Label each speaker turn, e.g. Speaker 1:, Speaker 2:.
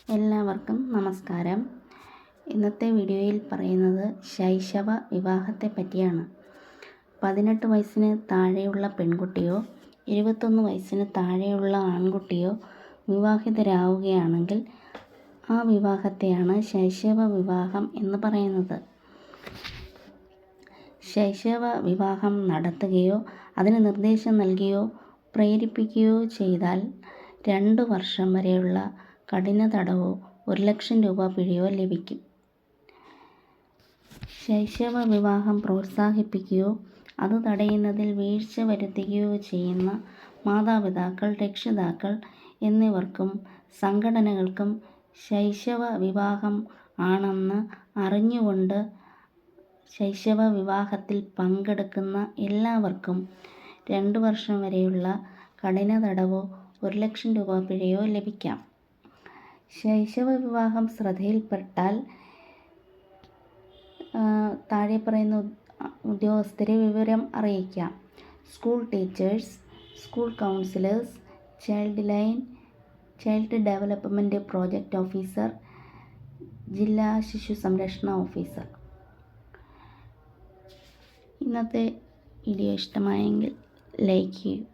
Speaker 1: എല്ലാവർക്കും നമസ്കാരം. ഇന്നത്തെ വീഡിയോയിൽ പറയുന്നത് ശൈശവ വിവാഹത്തെ പറ്റിയാണ്. 18 വയസ്സിന് താഴെയുള്ള പെൺകുട്ടിയോ 21 വയസ്സിന് താഴെയുള്ള ആൺകുട്ടിയോ വിവാഹിതരാവുകയാണെങ്കിൽ ആ വിവാഹത്തെയാണ് ശൈശവ വിവാഹം എന്ന് പറയുന്നത്. ശൈശവ വിവാഹം നടത്തുകയോ അതിന് നിർദ്ദേശം നൽകുകയോ പ്രേരിപ്പിക്കുകയോ ചെയ്താൽ 2 വർഷം വരെയുള്ള കഠിന തടവോ 1,00,000 രൂപ പിഴയോ ലഭിക്കും. ശൈശവ വിവാഹം പ്രോത്സാഹിപ്പിക്കുകയോ അത് തടയുന്നതിൽ വീഴ്ച വരുത്തുകയോ ചെയ്യുന്ന മാതാപിതാക്കൾ, രക്ഷിതാക്കൾ എന്നിവർക്കും സംഘടനകൾക്കും ശൈശവ വിവാഹം ആണെന്ന് അറിഞ്ഞുകൊണ്ട് ശൈശവ വിവാഹത്തിൽ പങ്കെടുക്കുന്ന എല്ലാവർക്കും 2 വർഷം വരെയുള്ള കഠിന തടവോ 1,00,000 രൂപ പിഴയോ ലഭിക്കാം. ശൈശവ വിവാഹം ശ്രദ്ധയിൽപ്പെട്ടാൽ താഴെ പറയുന്ന ഉദ്യോഗസ്ഥരെ വിവരം അറിയിക്കാം. School teachers, school counsellors, child development project officer, ജില്ലാ ശിശു സംരക്ഷണ ഓഫീസർ. ഇന്നത്തെ വീഡിയോ ഇഷ്ടമായെങ്കിൽ ലൈക്ക് ചെയ്യൂ.